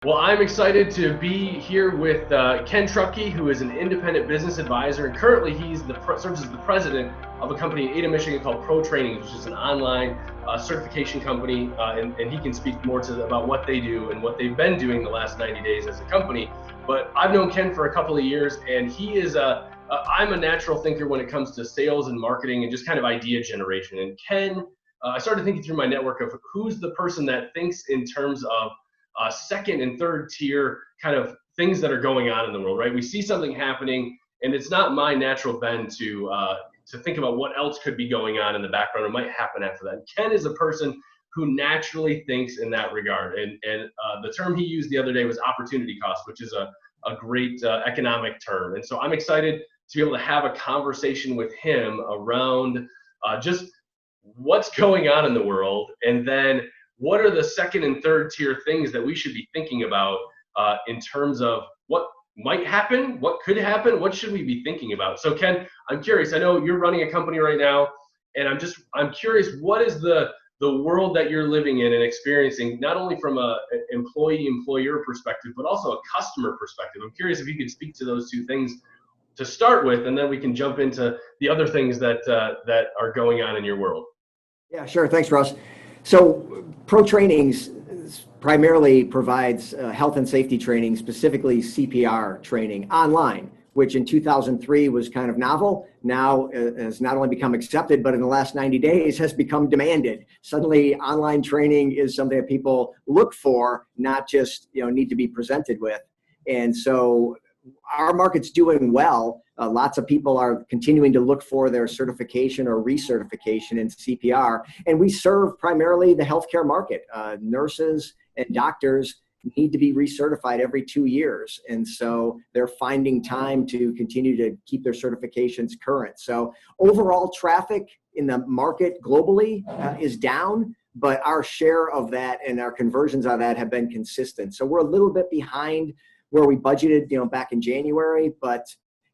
Well, I'm excited to be here with Ken Trupke, who is an independent business advisor, and currently he's serves as the president of a company in Ada, Michigan called ProTrainings, which is an online certification company, and he can speak more about what they do and what they've been doing the last 90 days as a company. But I've known Ken for a couple of years, and he is I'm a natural thinker when it comes to sales and marketing and just kind of idea generation. And Ken, I started thinking through my network of who's the person that thinks in terms of second and third tier kind of things that are going on in the world, right? We see something happening, and it's not my natural bend to think about what else could be going on in the background or might happen after that. And Ken is a person who naturally thinks in that regard, and the term he used the other day was opportunity cost, which is a great economic term. And so I'm excited to be able to have a conversation with him around just what's going on in the world, and then what are the second and third tier things that we should be thinking about in terms of what might happen, what could happen, what should we be thinking about? So Ken, I'm curious, I know you're running a company right now, and I'm curious, what is the world that you're living in and experiencing, not only from an employee-employer perspective, but also a customer perspective? I'm curious if you could speak to those two things to start with, and then we can jump into the other things that are going on in your world. Yeah, sure. Thanks, Russ. So ProTrainings primarily provides health and safety training, specifically CPR training online, which in 2003 was kind of novel. Now has not only become accepted, but in the last 90 days has become demanded. Suddenly online training is something that people look for, not just need to be presented with. And so our market's doing well. Lots of people are continuing to look for their certification or recertification in CPR. And we serve primarily the healthcare market. Nurses and doctors need to be recertified every 2 years. And so they're finding time to continue to keep their certifications current. So overall traffic in the market globally is down, but our share of that and our conversions on that have been consistent. So we're a little bit behind where we budgeted, back in January, but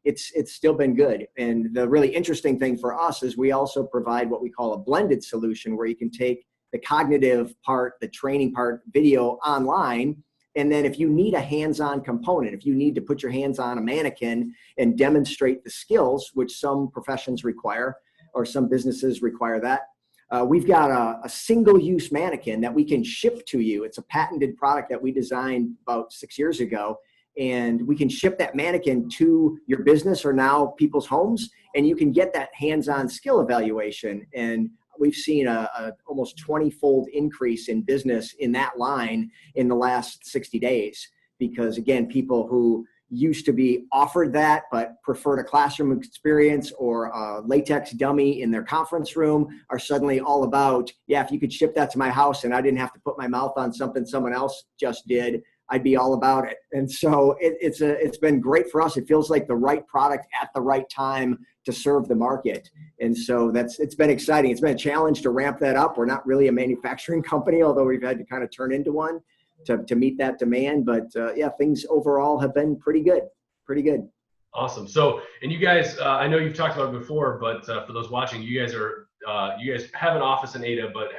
it's still been good. And the really interesting thing for us is we also provide what we call a blended solution, where you can take the cognitive part, the training part, video online. And then if you need a hands-on component, if you need to put your hands on a mannequin and demonstrate the skills, which some professions require, or some businesses require that, we've got a single-use mannequin that we can ship to you. It's a patented product that we designed about 6 years ago. And we can ship that mannequin to your business or now people's homes, and you can get that hands-on skill evaluation. And we've seen a almost 20-fold increase in business in that line in the last 60 days. Because again, people who used to be offered that but preferred a classroom experience or a latex dummy in their conference room are suddenly all about, yeah, if you could ship that to my house and I didn't have to put my mouth on something someone else just did, I'd be all about it. And so it's been great for us. It feels like the right product at the right time to serve the market. And so it's been exciting. It's been a challenge to ramp that up. We're not really a manufacturing company, although we've had to kind of turn into one to meet that demand. But yeah, things overall have been pretty good. Pretty good. Awesome. So, and you guys, I know you've talked about it before, but for those watching, you guys have an office in Ada, but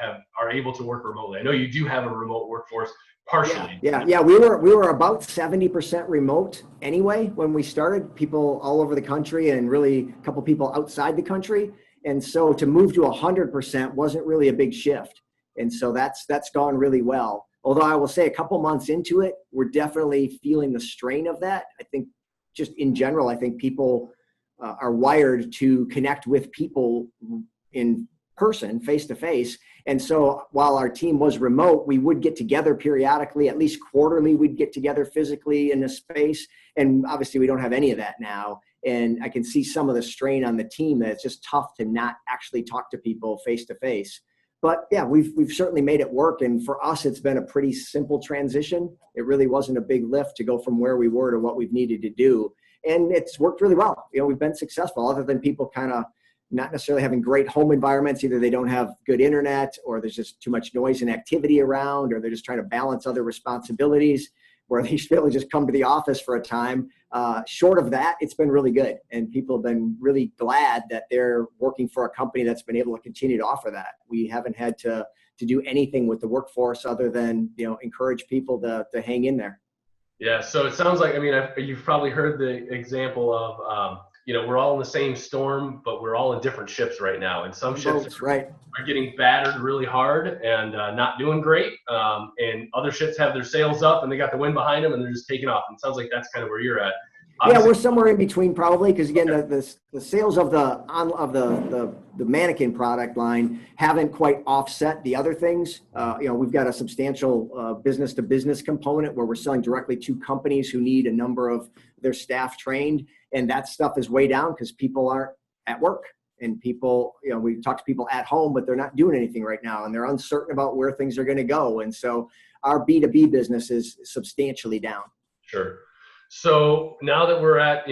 are able to work remotely. I know you do have a remote workforce partially. Yeah. We were about 70% remote anyway when we started. People all over the country and really a couple people outside the country. And so to move to 100% wasn't really a big shift. And so that's gone really well. Although I will say a couple months into it, we're definitely feeling the strain of that. I think just in general, I think people are wired to connect with people in person, face to face. And so while our team was remote, we would get together periodically, at least quarterly, we'd get together physically in a space. And obviously we don't have any of that now. And I can see some of the strain on the team that it's just tough to not actually talk to people face to face. But yeah, we've certainly made it work. And for us, it's been a pretty simple transition. It really wasn't a big lift to go from where we were to what we've needed to do. And it's worked really well. We've been successful, other than people kind of not necessarily having great home environments. Either they don't have good internet, or there's just too much noise and activity around, or they're just trying to balance other responsibilities where they should be able to just come to the office for a time. Short of that, it's been really good. And people have been really glad that they're working for a company that's been able to continue to offer that. We haven't had to to do anything with the workforce other than, encourage people to hang in there. Yeah. So it sounds like, I mean, you've probably heard the example of, we're all in the same storm, but we're all in different ships right now. And some ships right. are getting battered really hard and not doing great. And other ships have their sails up and they got the wind behind them and they're just taking off. And it sounds like that's kind of where you're at. Yeah, we're somewhere in between probably, because again, the sales of the mannequin product line haven't quite offset the other things. We've got a substantial business to business component where we're selling directly to companies who need a number of their staff trained, and that stuff is way down because people aren't at work, and people, we talk to people at home, but they're not doing anything right now, and they're uncertain about where things are going to go, and so our B2B business is substantially down. Sure. So now that we're at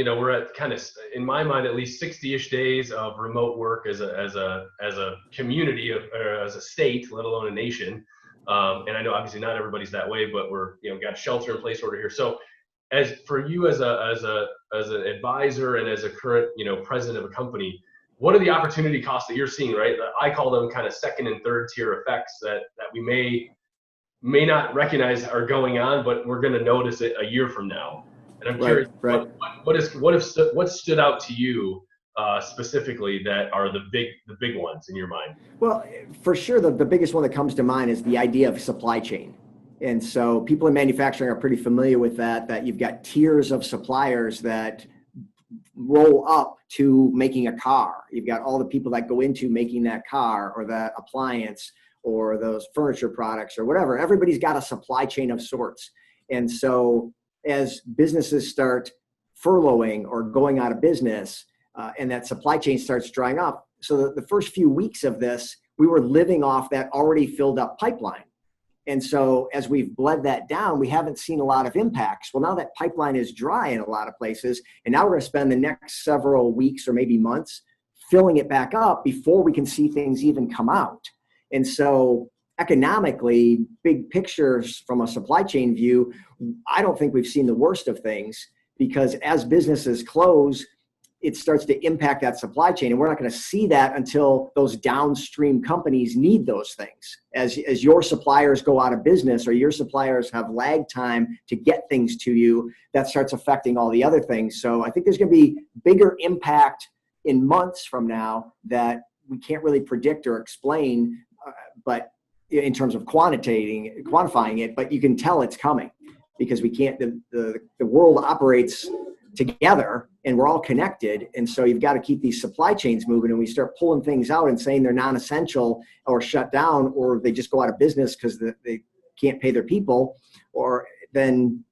kind of, in my mind, at least 60-ish days of remote work as a community or as a state, let alone a nation. And I know obviously not everybody's that way, but we're, got a shelter in place order here. So as for you as an advisor and as a current, president of a company, what are the opportunity costs that you're seeing, right? I call them kind of second and third tier effects that we may not recognize are going on, but we're going to notice it a year from now. And I'm curious, what stood out to you specifically that are the big ones in your mind? Well, for sure, the biggest one that comes to mind is the idea of supply chain. And so people in manufacturing are pretty familiar with that you've got tiers of suppliers that roll up to making a car. You've got all the people that go into making that car or that appliance or those furniture products or whatever. Everybody's got a supply chain of sorts. And so as businesses start furloughing or going out of business and that supply chain starts drying up, so the first few weeks of this, we were living off that already filled up pipeline. And so as we've bled that down, we haven't seen a lot of impacts. Well, now that pipeline is dry in a lot of places, and now we're going to spend the next several weeks or maybe months filling it back up before we can see things even come out. And so economically, big pictures from a supply chain view, I don't think we've seen the worst of things, because as businesses close, it starts to impact that supply chain. And we're not going to see that until those downstream companies need those things. As your suppliers go out of business or your suppliers have lag time to get things to you, that starts affecting all the other things. So I think there's going to be bigger impact in months from now that we can't really predict or explain, but in terms of quantifying it, but you can tell it's coming, because we can't, the world operates together and we're all connected. And so you've got to keep these supply chains moving, and we start pulling things out and saying they're non-essential or shut down, or they just go out of business because they can't pay their people, or then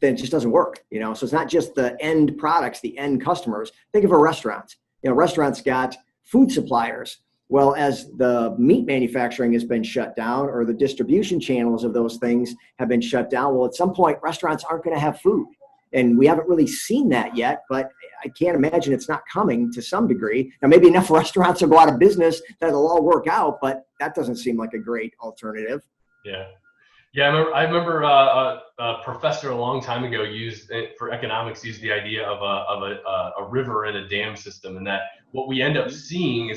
it just doesn't work, So it's not just the end products, the end customers. Think of a restaurant. Restaurants got food suppliers. Well, as the meat manufacturing has been shut down, or the distribution channels of those things have been shut down, well, at some point, restaurants aren't going to have food. And we haven't really seen that yet, but I can't imagine it's not coming to some degree. Now, maybe enough restaurants will go out of business that it'll all work out, but that doesn't seem like a great alternative. Yeah. Yeah, I remember a professor a long time ago used the idea of a river and a dam system, and that what we end up seeing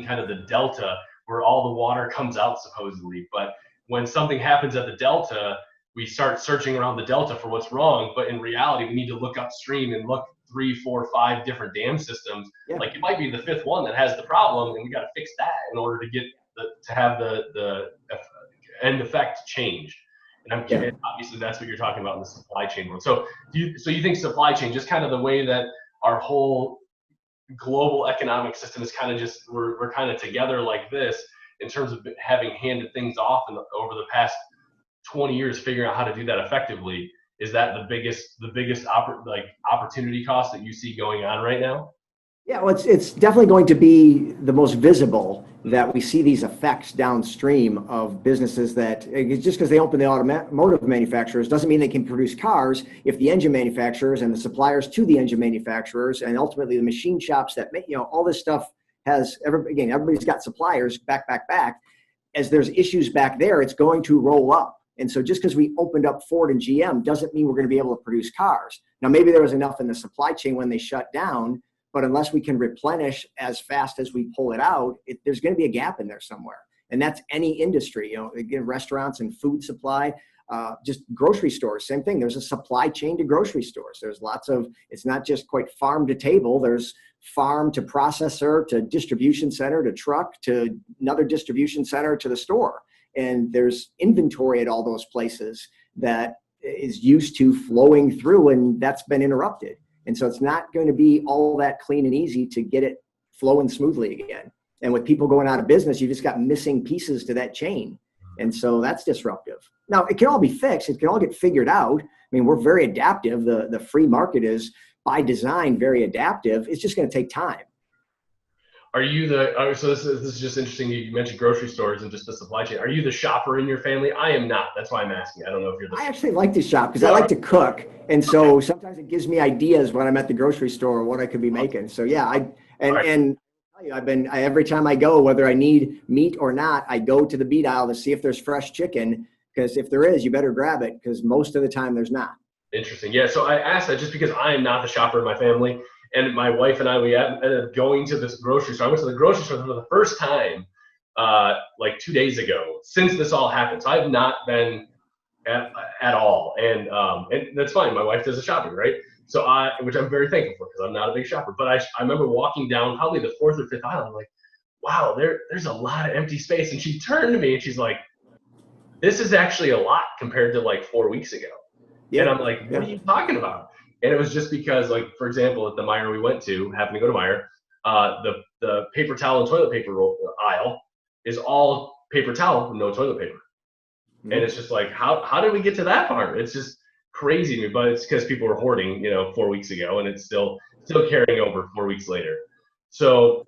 kind of the delta where all the water comes out supposedly. But when something happens at the delta, we start searching around the delta for what's wrong. But in reality, we need to look upstream and look 3, 4, 5 different dam systems. Yeah. Like it might be the 5th one that has the problem, and we got to fix that in order to get to have the end effect changed. And obviously that's what you're talking about in the supply chain world. So you think supply chain, just kind of the way that our whole global economic system is kind of just, we're kind of together like this in terms of having handed things off over the past 20 years, figuring out how to do that effectively. Is that the biggest opportunity cost that you see going on right now? Yeah, well, it's definitely going to be the most visible, that we see these effects downstream of businesses that, just because they open the automotive manufacturers doesn't mean they can produce cars if the engine manufacturers and the suppliers to the engine manufacturers and ultimately the machine shops that make, all this stuff everybody's got suppliers back. As there's issues back there, it's going to roll up. And so just because we opened up Ford and GM doesn't mean we're going to be able to produce cars. Now, maybe there was enough in the supply chain when they shut down, but unless we can replenish as fast as we pull it out, there's going to be a gap in there somewhere. And that's any industry, again, restaurants and food supply, just grocery stores, same thing. There's a supply chain to grocery stores. There's lots of, it's not just quite farm to table. There's farm to processor to distribution center to truck to another distribution center to the store. And there's inventory at all those places that is used to flowing through, and that's been interrupted. And so it's not going to be all that clean and easy to get it flowing smoothly again. And with people going out of business, you just got missing pieces to that chain. And so that's disruptive. Now, it can all be fixed. It can all get figured out. I mean, we're very adaptive. The free market is by design very adaptive. It's just going to take time. Are you so this is just interesting. You mentioned grocery stores and just the supply chain. Are you the shopper in your family? I am not. That's why I'm asking. I don't know if you're the. I actually like to shop because I like to cook. And so sometimes it gives me ideas when I'm at the grocery store what I could be making. So yeah, every time I go, whether I need meat or not, I go to the meat aisle to see if there's fresh chicken, because if there is, you better grab it, because most of the time there's not. Interesting. Yeah. So I asked that just because I am not the shopper in my family, and my wife and I, we ended up going to this grocery store. I went to the grocery store for the first time like 2 days ago since this all happened. So I've not been at all. And that's fine. My wife does the shopping, right? So which I'm very thankful for, because I'm not a big shopper. But I remember walking down probably the fourth or fifth aisle. I'm like, wow, there's a lot of empty space. And she turned to me and she's like, this is actually a lot compared to like 4 weeks ago. Yeah. And I'm like, what are you talking about? And it was just because, like, for example, at the Meijer we went to, happened to go to Meijer, the paper towel and toilet paper aisle is all paper towel with no toilet paper. Mm-hmm. And it's just like, how did we get to that part? It's just crazy to me, but it's because people were hoarding, 4 weeks ago, and it's still carrying over 4 weeks later. So,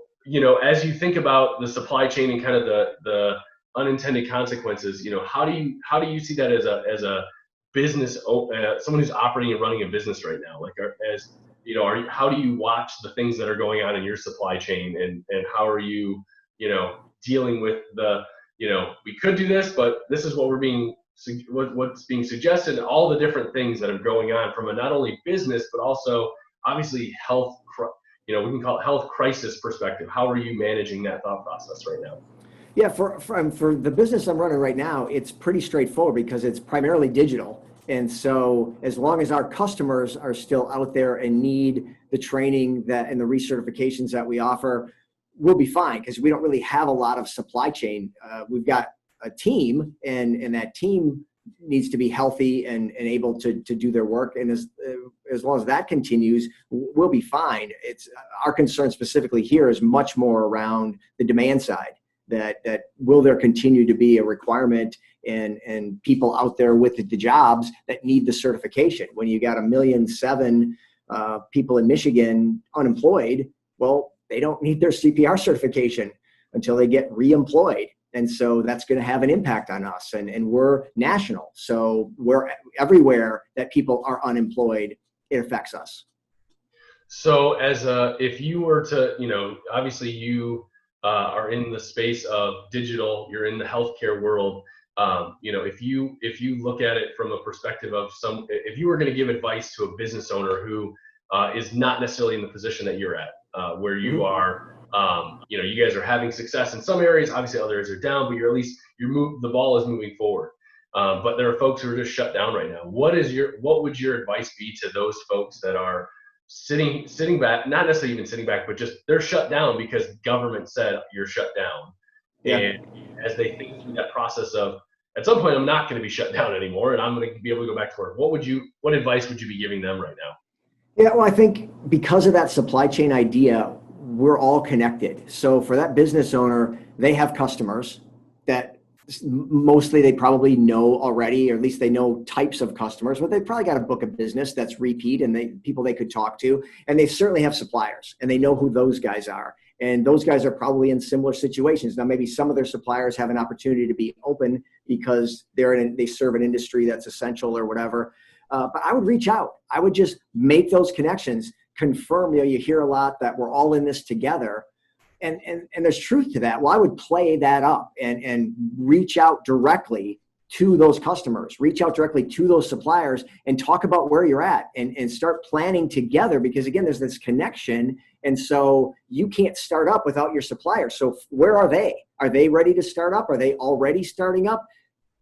as you think about the supply chain and kind of the unintended consequences, how do you see that as a business, someone who's operating and running a business right now? Like, how do you watch the things that are going on in your supply chain, and how are you, dealing with we could do this, but this is what's being suggested, and all the different things that are going on from a not only business, but also obviously health, we can call it health crisis perspective. How are you managing that thought process right now? Yeah, for the business I'm running right now, it's pretty straightforward because it's primarily digital. And so as long as our customers are still out there and need the training and the recertifications that we offer, we'll be fine, because we don't really have a lot of supply chain. We've got a team, and that team needs to be healthy and able to do their work. And as long as that continues, we'll be fine. It's our concern specifically here is much more around the demand side. That will there continue to be a requirement and people out there with the jobs that need the certification? When you got 1.7 million people in Michigan unemployed, well, they don't need their CPR certification until they get reemployed. And so that's going to have an impact on us. And we're national. So we're everywhere that people are unemployed, it affects us. So if you were to, obviously you are in the space of digital, you're in the healthcare world. If you look at it from a perspective of if you were going to give advice to a business owner who is not necessarily in the position that you're at, where you are, you guys are having success in some areas, obviously other areas are down, but you're at least the ball is moving forward. But there are folks who are just shut down right now. What would your advice be to those folks that are sitting back, not necessarily even sitting back, but just they're shut down because government said you're shut down? Yeah. And as they think through that process of, at some point, I'm not going to be shut down anymore, and I'm going to be able to go back to work. What advice would you be giving them right now? Yeah, well, I think because of that supply chain idea, we're all connected. So for that business owner, they have customers that mostly they probably know already, or at least they know types of customers, but they probably got a book of business that's repeat and people they could talk to. And they certainly have suppliers, and they know who those guys are. And those guys are probably in similar situations. Now, maybe some of their suppliers have an opportunity to be open because they serve an industry that's essential or whatever. But I would reach out. I would just make those connections, confirm, you hear a lot that we're all in this together. And there's truth to that. Well, I would play that up and reach out directly to those customers, reach out directly to those suppliers and talk about where you're at and start planning together. Because again, there's this connection And so you can't start up without your supplier. So where are they? Are they ready to start up? Are they already starting up?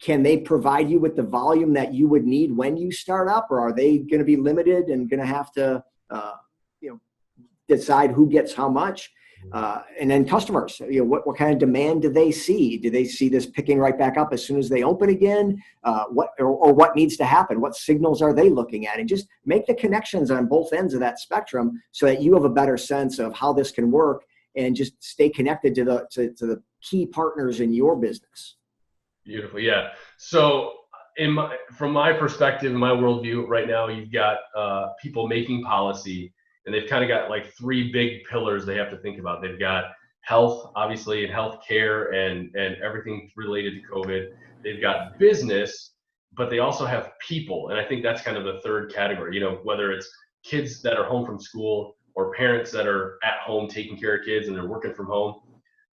Can they provide you with the volume that you would need when you start up? Or are they going to be limited and going to have to decide who gets how much? And then customers, what kind of demand do they see? Do they see this picking right back up as soon as they open again? What needs to happen? What signals are they looking at? And just make the connections on both ends of that spectrum so that you have a better sense of how this can work, and just stay connected to the key partners in your business. Beautiful. Yeah. So from my perspective, my worldview right now, you've got people making policy, and they've kind of got like three big pillars they have to think about. They've got health, obviously, and healthcare and everything related to COVID. They've got business, but they also have people. And I think that's kind of the third category, whether it's kids that are home from school or parents that are at home taking care of kids and they're working from home.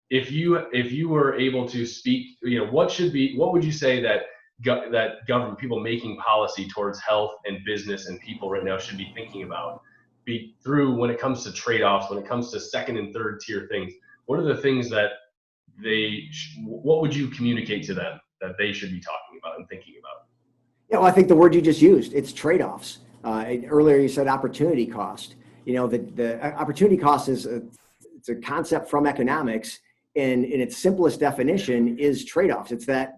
If you were able to speak, what would you say that government, people making policy towards health and business and people right now should be thinking about, when it comes to trade-offs, when it comes to second and third tier things? What are the things that what would you communicate to them that they should be talking about and thinking about? Well, I think the word you just used, it's trade-offs. Earlier you said opportunity cost. The opportunity cost it's a concept from economics, and in its simplest definition is trade-offs. It's that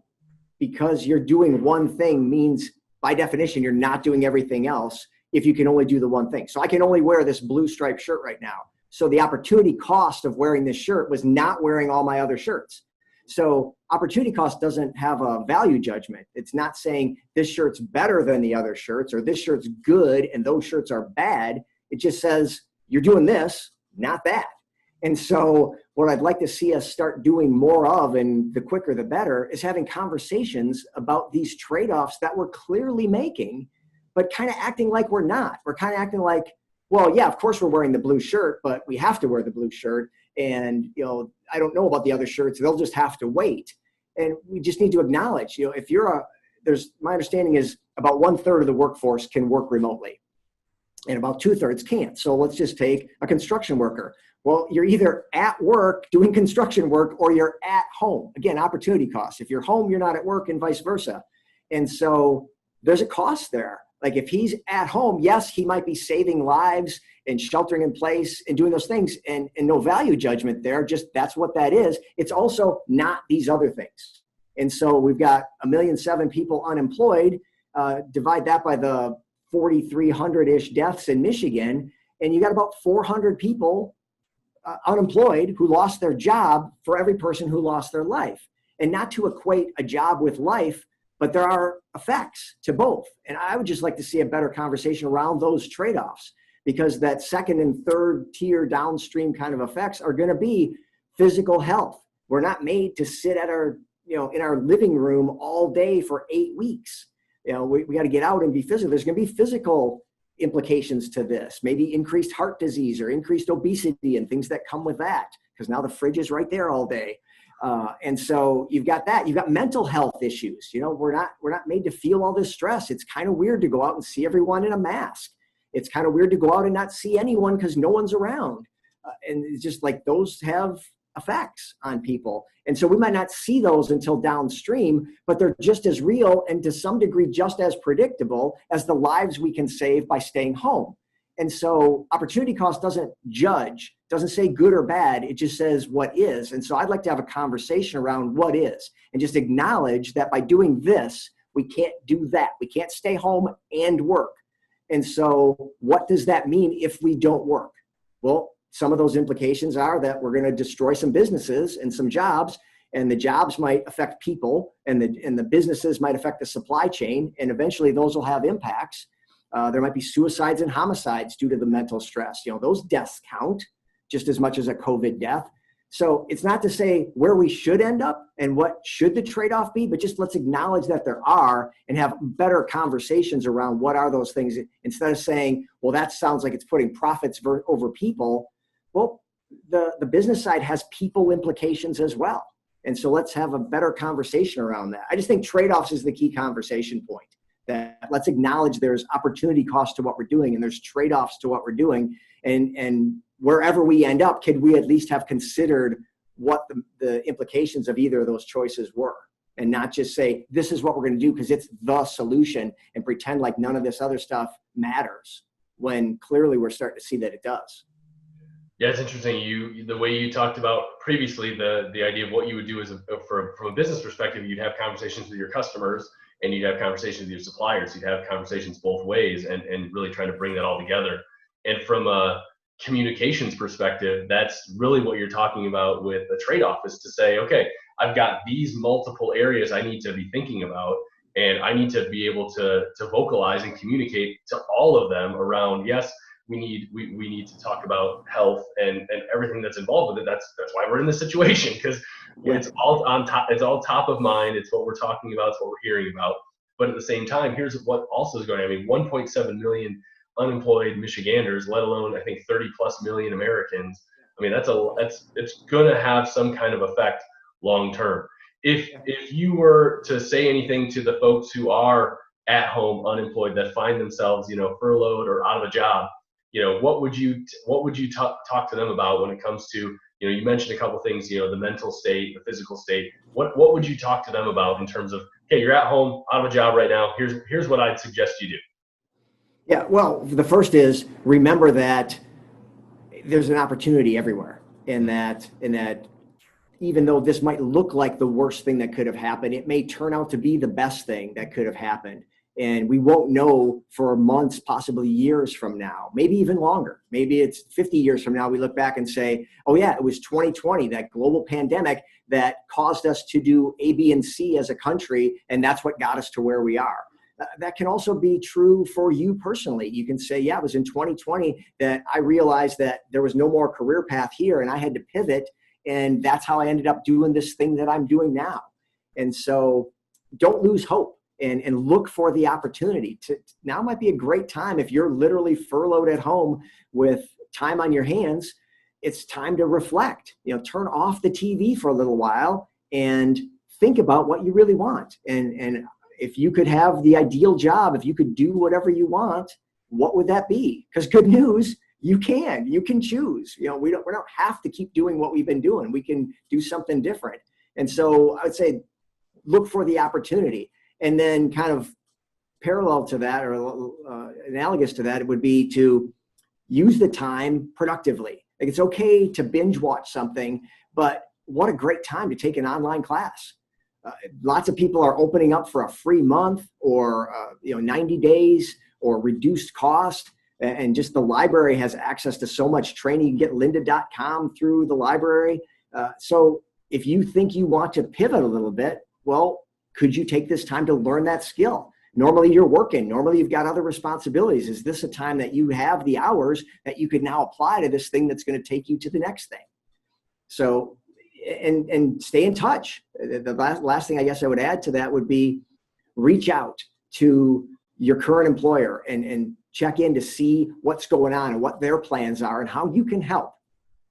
because you're doing one thing means by definition you're not doing everything else if you can only do the one thing. So I can only wear this blue striped shirt right now. So the opportunity cost of wearing this shirt was not wearing all my other shirts. So opportunity cost doesn't have a value judgment. It's not saying this shirt's better than the other shirts or this shirt's good and those shirts are bad. It just says you're doing this, not that. And so what I'd like to see us start doing more of, and the quicker the better, is having conversations about these trade-offs that we're clearly making, but kind of acting like we're not. We're kind of acting like, well, yeah, of course we're wearing the blue shirt, but we have to wear the blue shirt. And, I don't know about the other shirts. They'll just have to wait. And we just need to acknowledge, my understanding is about 1/3 of the workforce can work remotely and about 2/3 can't. So let's just take a construction worker. Well, you're either at work doing construction work or you're at home. Again, opportunity cost. If you're home, you're not at work, and vice versa. And so there's a cost there. Like if he's at home, yes, he might be saving lives and sheltering in place and doing those things, and no value judgment there. Just that's what that is. It's also not these other things. And so we've got 1.7 million people unemployed. Divide that by the 4,300-ish deaths in Michigan, and you got about 400 people unemployed who lost their job for every person who lost their life. And not to equate a job with life, but there are effects to both. And I would just like to see a better conversation around those trade-offs, because that second and third tier downstream kind of effects are going to be physical health. We're not made to sit at our, in our living room all day for 8 weeks. We got to get out and be physical. There's going to be physical implications to this, maybe increased heart disease or increased obesity and things that come with that, because now the fridge is right there all day. And so you've got that. You've got mental health issues. We're not made to feel all this stress. It's kind of weird to go out and see everyone in a mask. It's kind of weird to go out and not see anyone because no one's around. And it's just like those have effects on people. And so we might not see those until downstream, but they're just as real and to some degree just as predictable as the lives we can save by staying home. And so opportunity cost doesn't judge, doesn't say good or bad. It just says what is. And so I'd like to have a conversation around what is, and just acknowledge that by doing this, we can't do that. We can't stay home and work. And so what does that mean if we don't work? Well, some of those implications are that we're going to destroy some businesses and some jobs, and the jobs might affect people, and the businesses might affect the supply chain, and eventually those will have impacts. There might be suicides and homicides due to the mental stress. Those deaths count just as much as a COVID death. So it's not to say where we should end up and what should the trade-off be, but just let's acknowledge that there are and have better conversations around what are those things, instead of saying, well, that sounds like it's putting profits over people. Well, the business side has people implications as well. And so let's have a better conversation around that. I just think trade-offs is the key conversation point. That let's acknowledge there's opportunity cost to what we're doing and there's trade-offs to what we're doing, and wherever we end up, could we at least have considered what the implications of either of those choices were, and not just say, this is what we're going to do because it's the solution, and pretend like none of this other stuff matters, when clearly we're starting to see that it does. Yeah, it's interesting. The way you talked about previously, the idea of what you would do from a business perspective, you'd have conversations with your customers and you'd have conversations with your suppliers. You'd have conversations both ways, and really trying to bring that all together. And from a communications perspective, that's really what you're talking about with a trade-off, is to say, okay, I've got these multiple areas I need to be thinking about, and I need to be able to vocalize and communicate to all of them around, yes, we need to talk about health and everything that's involved with it. That's why we're in this situation, because it's all on top. It's all top of mind. It's what we're talking about. It's what we're hearing about. But at the same time, here's what also is going on. I mean, 1.7 million unemployed Michiganders, let alone I think 30+ million Americans. I mean, it's going to have some kind of effect long term. If you were to say anything to the folks who are at home unemployed, that find themselves, furloughed or out of a job, what would you talk to them about when it comes to, you mentioned a couple things, the mental state, the physical state. What would you talk to them about in terms of, okay, you're at home, out of a job right now. Here's what I'd suggest you do. Yeah, well, the first is, remember that there's an opportunity everywhere, in that even though this might look like the worst thing that could have happened, it may turn out to be the best thing that could have happened. And we won't know for months, possibly years from now, maybe even longer. Maybe it's 50 years from now, we look back and say, oh yeah, it was 2020, that global pandemic that caused us to do A, B, and C as a country, and that's what got us to where we are. That can also be true for you personally. You can say, yeah, it was in 2020 that I realized that there was no more career path here, and I had to pivot, and that's how I ended up doing this thing that I'm doing now. And so don't lose hope. And look for the opportunity. Now might be a great time, if you're literally furloughed at home with time on your hands. It's time to reflect. Turn off the TV for a little while and think about what you really want. And if you could have the ideal job, if you could do whatever you want, what would that be? Because good news, you can choose. We don't have to keep doing what we've been doing. We can do something different. And so I would say, look for the opportunity. And then kind of parallel to that, or analogous to that, it would be to use the time productively. Like, it's okay to binge watch something, but what a great time to take an online class. Lots of people are opening up for a free month, or 90 days, or reduced cost. And just the library has access to so much training. You can get lynda.com through the library. So if you think you want to pivot a little bit, well, could you take this time to learn that skill? Normally you're working. Normally you've got other responsibilities. Is this a time that you have the hours that you could now apply to this thing that's going to take you to the next thing? So, and stay in touch. The last thing I guess I would add to that would be, reach out to your current employer and check in to see what's going on and what their plans are and how you can help.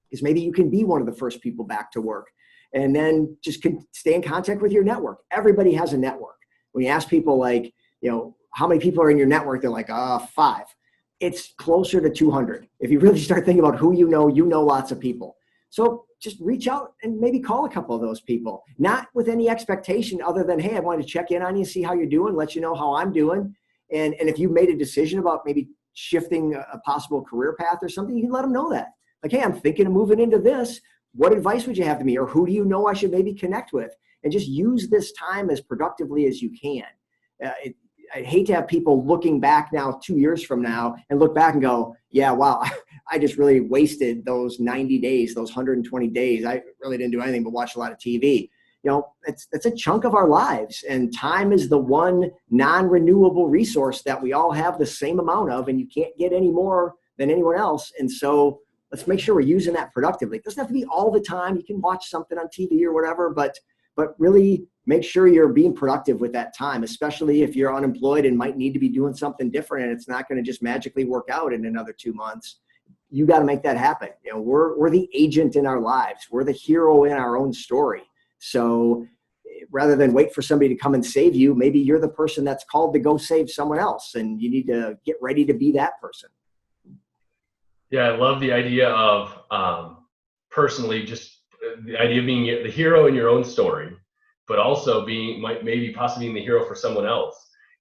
Because maybe you can be one of the first people back to work. And then just stay in contact with your network. Everybody has a network. When you ask people, like, how many people are in your network, they're like, 5. It's closer to 200. If you really start thinking about who you know lots of people. So just reach out and maybe call a couple of those people, not with any expectation other than, hey, I wanted to check in on you, see how you're doing, let you know how I'm doing. And if you made a decision about maybe shifting a possible career path or something, you can let them know that. Like, hey, I'm thinking of moving into this. What advice would you have to me? Or who do you know I should maybe connect with? And just use this time as productively as you can. I'd hate to have people looking back now 2 years from now and look back and go, yeah, wow, I just really wasted those 90 days, those 120 days. I really didn't do anything but watch a lot of TV. It's a chunk of our lives, and time is the one non-renewable resource that we all have the same amount of, and you can't get any more than anyone else. And so let's make sure we're using that productively. It doesn't have to be all the time. You can watch something on TV or whatever, but really make sure you're being productive with that time, especially if you're unemployed and might need to be doing something different, and it's not going to just magically work out in another 2 months. You got to make that happen. We're the agent in our lives. We're the hero in our own story. So rather than wait for somebody to come and save you, maybe you're the person that's called to go save someone else, and you need to get ready to be that person. Yeah, I love the idea of personally just the idea of being the hero in your own story, but also maybe possibly being the hero for someone else.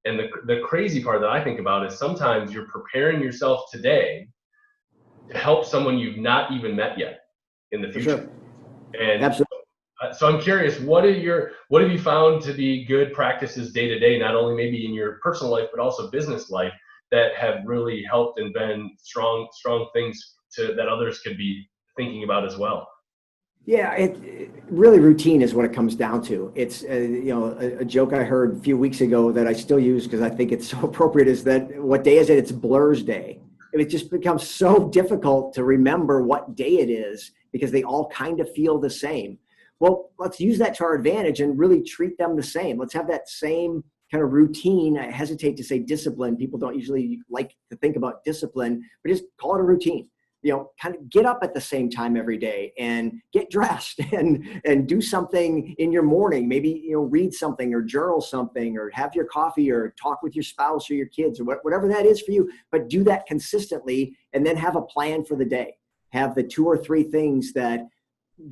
And the crazy part that I think about is sometimes you're preparing yourself today to help someone you've not even met yet in the For future. sure. And Absolutely. so I'm curious, what have you found to be good practices day to day, not only maybe in your personal life, but also business life, that have really helped and been strong things that others could be thinking about as well? Yeah, really routine is what it comes down to. It's a joke I heard a few weeks ago that I still use because I think it's so appropriate is that what day is it? It's Blur's Day. And it just becomes so difficult to remember what day it is because they all kind of feel the same. Well, let's use that to our advantage and really treat them the same. Let's have that same kind of routine. I hesitate to say discipline. People don't usually like to think about discipline, but just call it a routine. Kind of get up at the same time every day and get dressed and do something in your morning. Maybe, read something or journal something or have your coffee or talk with your spouse or your kids or whatever that is for you, but do that consistently and then have a plan for the day. Have the 2 or 3 things that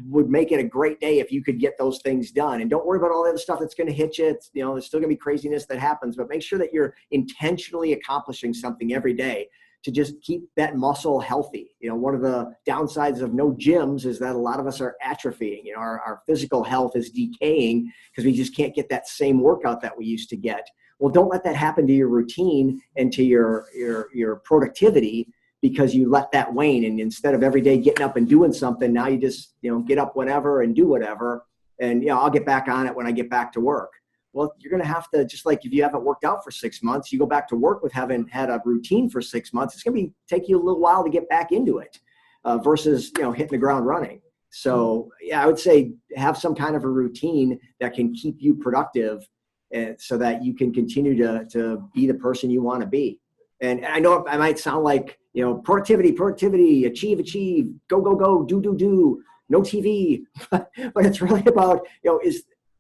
would make it a great day if you could get those things done. And don't worry about all the other stuff that's going to hit you. There's still going to be craziness that happens, but make sure that you're intentionally accomplishing something every day to just keep that muscle healthy. One of the downsides of no gyms is that a lot of us are atrophying. Our physical health is decaying because we just can't get that same workout that we used to get. Well, don't let that happen to your routine and to your productivity because you let that wane. And instead of every day getting up and doing something, now you just, get up whenever and do whatever. And, I'll get back on it when I get back to work. Well, you're going to have to, just like if you haven't worked out for 6 months, you go back to work with having had a routine for 6 months, it's going to take you a little while to get back into it versus, hitting the ground running. So yeah, I would say have some kind of a routine that can keep you productive so that you can continue to be the person you want to be. And I know I might sound like, productivity, achieve, go, do, no TV, but it's really about,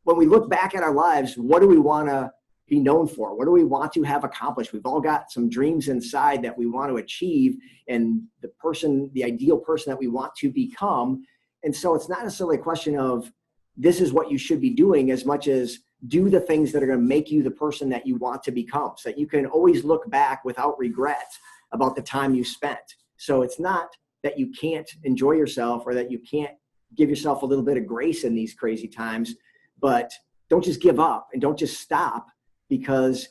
when we look back at our lives, what do we want to be known for? What do we want to have accomplished? We've all got some dreams inside that we want to achieve and the ideal person that we want to become. And so it's not necessarily a question of this is what you should be doing as much as do the things that are going to make you the person that you want to become so that you can always look back without regret about the time you spent. So it's not that you can't enjoy yourself or that you can't give yourself a little bit of grace in these crazy times, but don't just give up and don't just stop because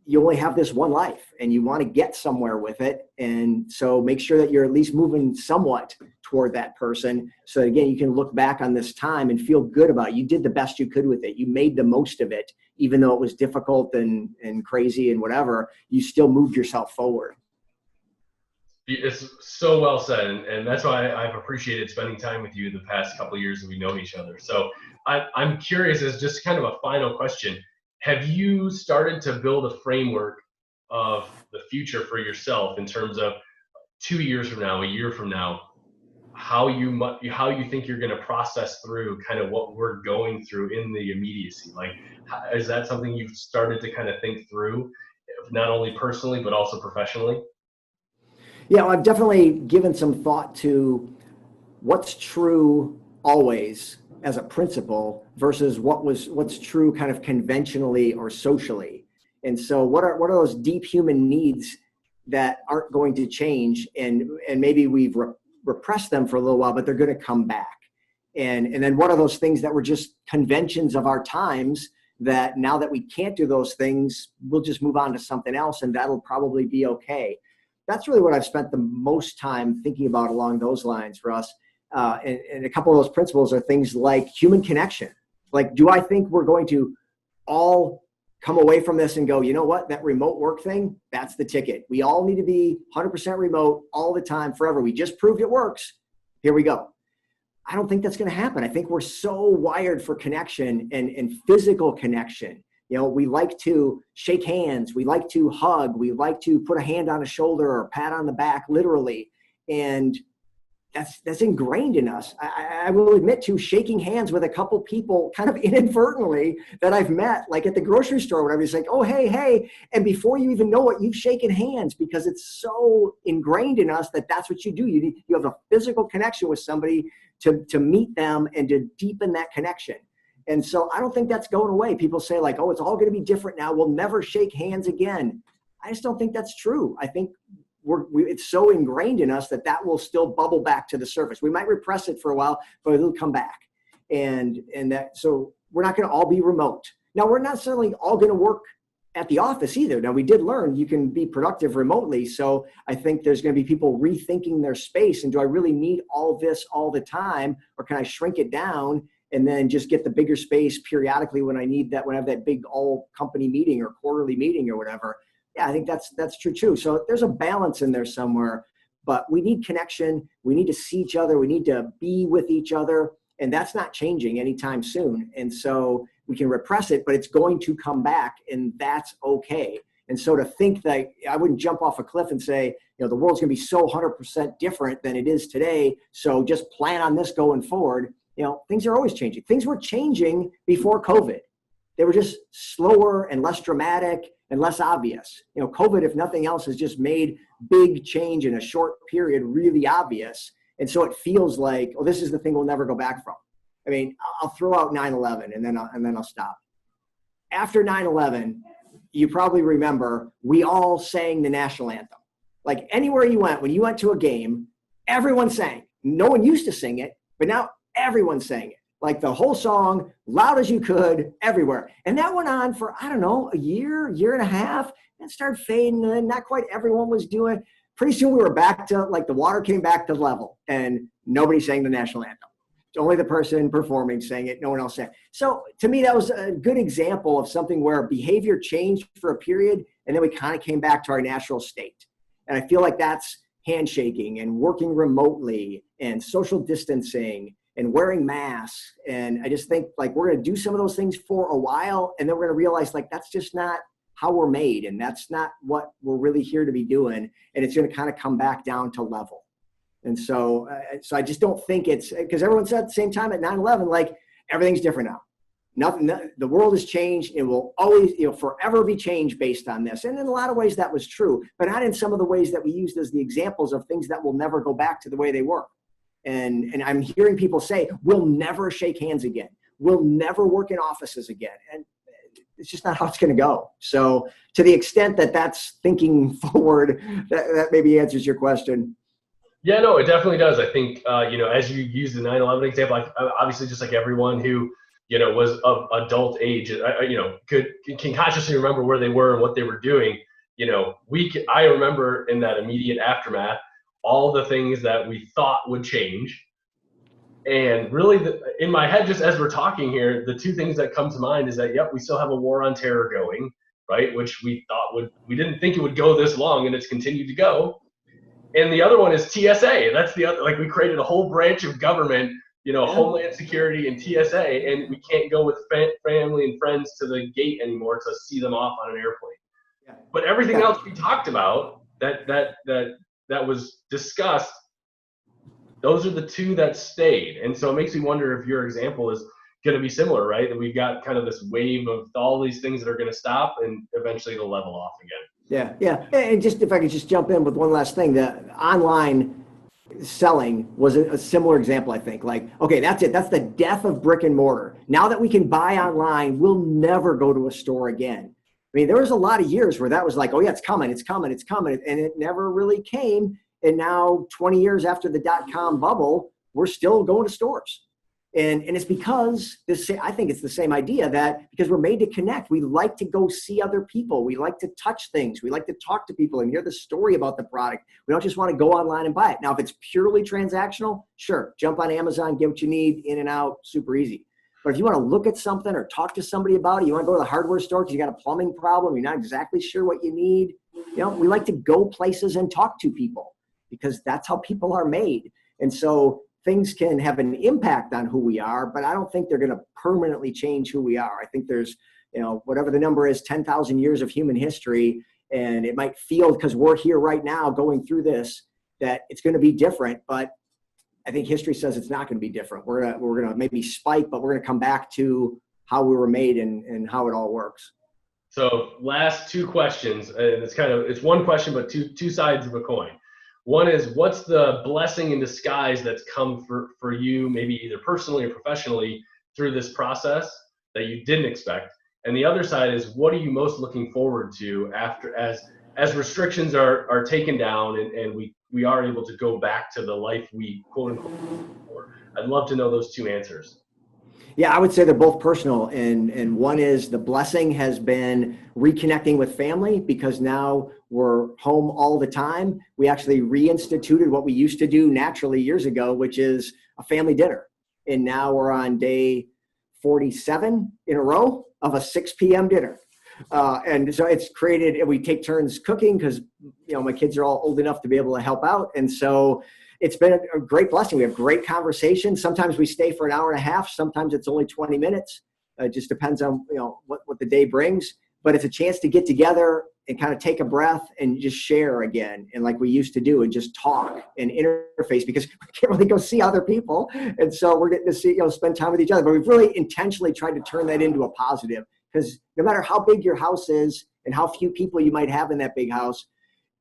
you only have this one life and you want to get somewhere with it. And so make sure that you're at least moving somewhat toward that person. So again, you can look back on this time and feel good about it. You did the best you could with it. You made the most of it, even though it was difficult and crazy and whatever, you still moved yourself forward. It's so well said, and that's why I've appreciated spending time with you the past couple of years that we know each other. So I'm curious, as just kind of a final question, have you started to build a framework of the future for yourself in terms of 2 years from now, a year from now, how you think you're going to process through kind of what we're going through in the immediacy? Like, is that something you've started to kind of think through, not only personally but also professionally? Yeah, well, I've definitely given some thought to what's true always as a principle versus what's true kind of conventionally or socially. And so what are those deep human needs that aren't going to change and maybe we've repressed them for a little while, but they're going to come back. And then what are those things that were just conventions of our times that now that we can't do those things, we'll just move on to something else and that'll probably be okay. That's really what I've spent the most time thinking about along those lines, Russ. And a couple of those principles are things like human connection. Like, do I think we're going to all come away from this and go, you know what, that remote work thing, that's the ticket. We all need to be 100% remote all the time forever. We just proved it works. Here we go. I don't think that's going to happen. I think we're so wired for connection and physical connection. We like to shake hands. We like to hug. We like to put a hand on a shoulder or pat on the back, literally. And that's ingrained in us. I will admit to shaking hands with a couple people kind of inadvertently that I've met, like at the grocery store, whatever. It's like, oh, hey. And before you even know it, you've shaken hands because it's so ingrained in us that that's what you do. You have a physical connection with somebody to meet them and to deepen that connection. And so I don't think that's going away. People say like, oh, it's all going to be different now. We'll never shake hands again. I just don't think that's true. I think it's so ingrained in us that will still bubble back to the surface. We might repress it for a while, but it'll come back. So we're not going to all be remote. Now, we're not necessarily all going to work at the office either. Now, we did learn you can be productive remotely. So I think there's going to be people rethinking their space. And do I really need all this all the time? Or can I shrink it down and then just get the bigger space periodically when I need that, when I have that big all company meeting or quarterly meeting or whatever? Yeah, I think that's true too. So there's a balance in there somewhere, but we need connection. We need to see each other. We need to be with each other. And that's not changing anytime soon. And so we can repress it, but it's going to come back, and that's okay. And so to think that I wouldn't jump off a cliff and say, the world's going to be so 100% different than it is today. So just plan on this going forward. Things are always changing. Things were changing before COVID. They were just slower and less dramatic and less obvious. COVID, if nothing else, has just made big change in a short period really obvious. And so it feels like, oh, this is the thing we'll never go back from. I mean, I'll throw out 9/11 and then I'll stop. After 9/11, you probably remember we all sang the national anthem. Like anywhere you went, when you went to a game, everyone sang. No one used to sing it, but now everyone sang it. Like the whole song, loud as you could, everywhere. And that went on for, I don't know, a year and a half, and started fading in. Not quite everyone was doing it. Pretty soon we were back to, like, the water came back to level, and nobody sang the national anthem. Only the person performing sang it, no one else sang. So to me, that was a good example of something where behavior changed for a period, and then we kind of came back to our natural state. And I feel like that's handshaking and working remotely and social distancing and wearing masks. And I just think like we're going to do some of those things for a while, and then we're going to realize like that's just not how we're made, and that's not what we're really here to be doing. And it's going to kind of come back down to level. And so I just don't think it's because everyone said at the same time at 9/11, like everything's different now. Nothing, the world has changed. It will always, forever be changed based on this. And in a lot of ways that was true, but not in some of the ways that we used as the examples of things that will never go back to the way they were. And I'm hearing people say, we'll never shake hands again. We'll never work in offices again. And it's just not how it's going to go. So to the extent that that's thinking forward, that maybe answers your question. Yeah, no, it definitely does. I think, as you use the 9/11 example, obviously just like everyone who, was of adult age, can consciously remember where they were and what they were doing. I remember in that immediate aftermath, all the things that we thought would change. And really, in my head, just as we're talking here, the two things that come to mind is that, we still have a war on terror going, right? Which we didn't think it would go this long, and it's continued to go. And the other one is TSA. That's the other, like we created a whole branch of government, Homeland Security and TSA, and we can't go with family and friends to the gate anymore to see them off on an airplane. Yeah. But everything else we talked about that was discussed, those are the two that stayed. And so it makes me wonder if your example is going to be similar, right? That we've got kind of this wave of all these things that are going to stop and eventually they'll level off again. Yeah. And just if I could just jump in with one last thing, the online selling was a similar example, I think. Like, okay, that's it. That's the death of brick and mortar. Now that we can buy online, we'll never go to a store again. I mean, there was a lot of years where that was like, oh yeah, it's coming. And it never really came. And now 20 years after the dot-com bubble, we're still going to stores. And it's because I think it's the same idea that because we're made to connect, we like to go see other people. We like to touch things. We like to talk to people and hear the story about the product. We don't just want to go online and buy it. Now, if it's purely transactional, sure, jump on Amazon, get what you need, in and out, super easy. But if you want to look at something or talk to somebody about it, you want to go to the hardware store because you got a plumbing problem, you're not exactly sure what you need. We like to go places and talk to people because that's how people are made. And so things can have an impact on who we are, but I don't think they're going to permanently change who we are. I think there's, whatever the number is, 10,000 years of human history, and it might feel because we're here right now going through this, that it's going to be different, but I think history says it's not going to be different. We're gonna maybe spike, but we're going to come back to how we were made and how it all works. So last two questions, and it's one question, but two sides of a coin. One is, what's the blessing in disguise that's come for you, maybe either personally or professionally, through this process that you didn't expect? And the other side is, what are you most looking forward to after, as restrictions are taken down and we are able to go back to the life we quote unquote before? I'd love to know those two answers. Yeah, I would say they're both personal. And one is the blessing has been reconnecting with family, because now we're home all the time. We actually reinstituted what we used to do naturally years ago, which is a family dinner. And now we're on day 47 in a row of a 6 p.m. dinner. And so it's created, and we take turns cooking because, my kids are all old enough to be able to help out. And so it's been a great blessing. We have great conversations. Sometimes we stay for an hour and a half. Sometimes it's only 20 minutes. It just depends on, what the day brings. But it's a chance to get together and kind of take a breath and just share again. And like we used to do, and just talk and interface, because we can't really go see other people. And so we're getting to see, spend time with each other. But we've really intentionally tried to turn that into a positive, because no matter how big your house is and how few people you might have in that big house,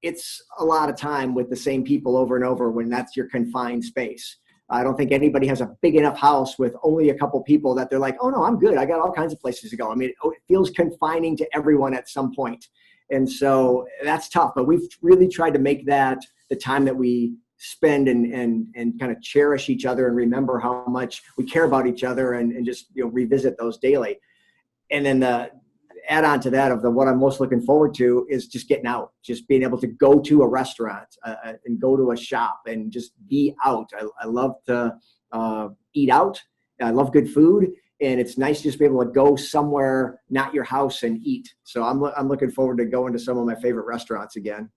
it's a lot of time with the same people over and over when that's your confined space. I don't think anybody has a big enough house with only a couple people that they're like, oh no, I'm good. I got all kinds of places to go. I mean, it feels confining to everyone at some point. And so that's tough, but we've really tried to make that the time that we spend and kind of cherish each other and remember how much we care about each other and just, revisit those daily. And then the add on to that of what I'm most looking forward to is just getting out, just being able to go to a restaurant and go to a shop and just be out. I love to eat out. I love good food, and it's nice to just be able to go somewhere, not your house, and eat. So I'm looking forward to going to some of my favorite restaurants again.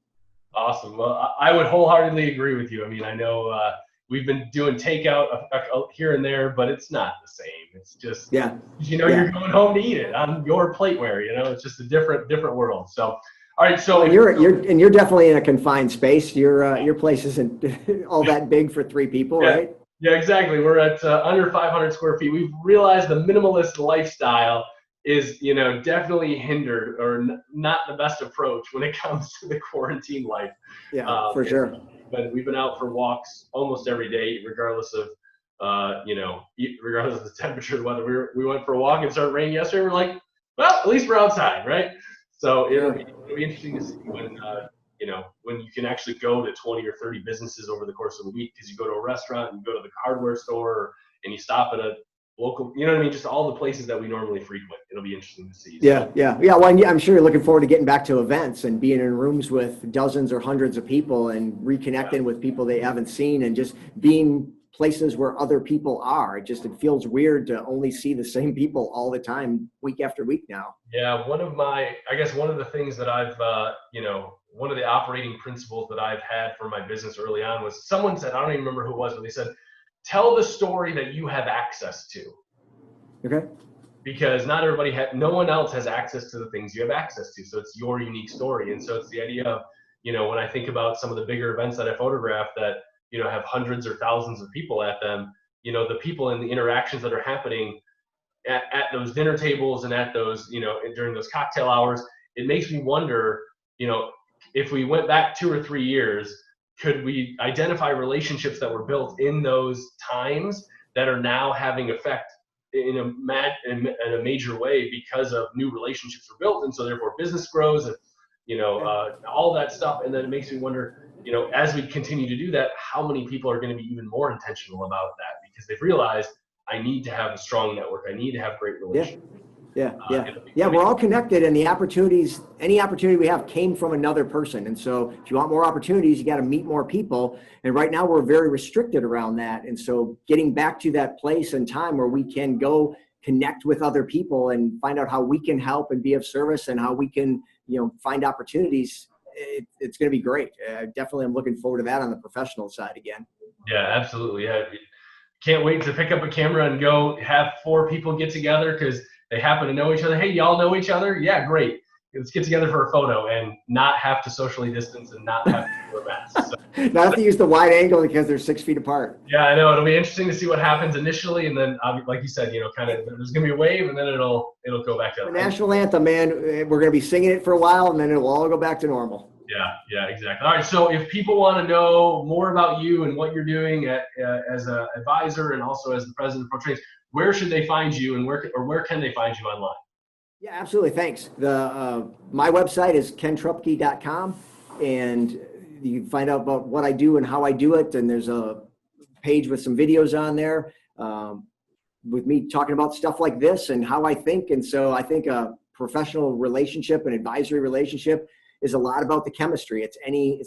Awesome. Well, I would wholeheartedly agree with you. I mean, I know we've been doing takeout here and there, but it's not the same. It's just, you're going home to eat it on your plateware. It's just a different world. So, all right. So you're definitely in a confined space. Your place isn't all that big for 3 people, right? Yeah, exactly. We're at under 500 square feet. We've realized the minimalist lifestyle is, definitely hindered or not the best approach when it comes to the quarantine life. Yeah, for sure. But we've been out for walks almost every day, regardless of, regardless of the temperature, the weather. We went for a walk and it started raining yesterday. We're like, well, at least we're outside, right? So it'll be interesting to see when you can actually go to 20 or 30 businesses over the course of a week, because you go to a restaurant, and you go to the hardware store, and you stop at a local, just all the places that we normally frequent. It'll be interesting to see. Yeah. Well, I'm sure you're looking forward to getting back to events and being in rooms with dozens or hundreds of people and reconnecting with people they haven't seen, and just being places where other people are. It feels weird to only see the same people all the time, week after week now. Yeah. One of the things that I've, one of the operating principles that I've had for my business early on was, someone said, I don't even remember who it was, but they said, tell the story that you have access to. Okay. Because no one else has access to the things you have access to. So it's your unique story. And so it's the idea of, when I think about some of the bigger events that I photograph that, have hundreds or thousands of people at them, the people and the interactions that are happening at those dinner tables and at those, during those cocktail hours, it makes me wonder, if we went back 2 or 3 years, could we identify relationships that were built in those times that are now having effect in a major way because of new relationships were built, and so therefore business grows, and all that stuff. And then it makes me wonder, as we continue to do that, how many people are going to be even more intentional about that, because they've realized, I need to have a strong network, I need to have great relationships. Yeah, we're all connected, and any opportunity we have came from another person. And so if you want more opportunities, you got to meet more people. And right now we're very restricted around that. And so getting back to that place and time where we can go connect with other people and find out how we can help and be of service, and how we can, find opportunities, it's going to be great. Definitely, I'm looking forward to that on the professional side again. Yeah, absolutely. Yeah. Can't wait to pick up a camera and go have 4 people get together because they happen to know each other. Hey, y'all know each other? Yeah, great. let's get together for a photo and not have to socially distance and not have to wear masks. So, Not have to use the wide angle because they're 6 feet apart. yeah, I know it'll be interesting to see what happens initially, and then like you said, kind of there's gonna be a wave, and then it'll go back to The national anthem, man. We're gonna be singing it for a while, and then it'll all go back to normal. Yeah, exactly. All right, so if people want to know more about you and what you're doing as an advisor and also as the president of ProTrainings, where should they find you, and where can they find you online? Yeah, absolutely. Thanks. My website is kentrupke.com, and you can find out about what I do and how I do it. And there's a page with some videos on there with me talking about stuff like this and how I think. And so I think a professional relationship, an advisory relationship, is a lot about the chemistry. It's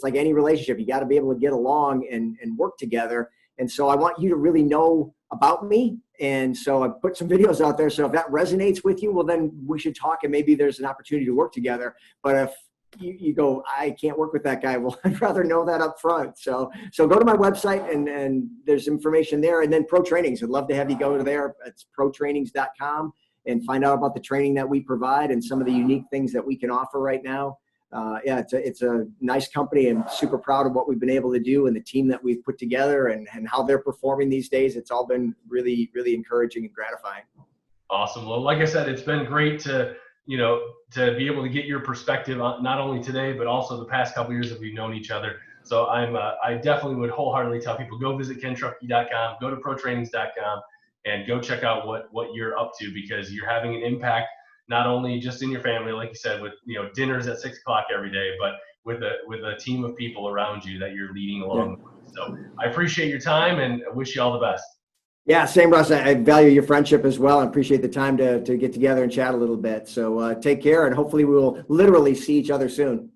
like any relationship. You got to be able to get along and work together. And so I want you to really know about me. And so I put some videos out there. So if that resonates with you, well, then we should talk, and maybe there's an opportunity to work together. But if you go, I can't work with that guy, well, I'd rather know that up front. So go to my website, and there's information there. And then ProTrainings, I'd love to have you go to there. It's protrainings.com, and find out about the training that we provide and some of the unique things that we can offer right now. Yeah, it's a nice company, and super proud of what we've been able to do and the team that we've put together and how they're performing these days. It's all been really, really encouraging and gratifying. Awesome. Well, like I said, it's been great to be able to get your perspective on not only today, but also the past couple of years that we've known each other. So I definitely would wholeheartedly tell people, go visit kentrupke.com, go to protrainings.com, and go check out what you're up to, because you're having an impact not only just in your family, like you said, with dinners at 6 o'clock every day, but with a team of people around you that you're leading along. Yeah. So I appreciate your time and I wish you all the best. Yeah, same, Russ. I value your friendship as well. I appreciate the time to get together and chat a little bit. So take care, and hopefully we will literally see each other soon.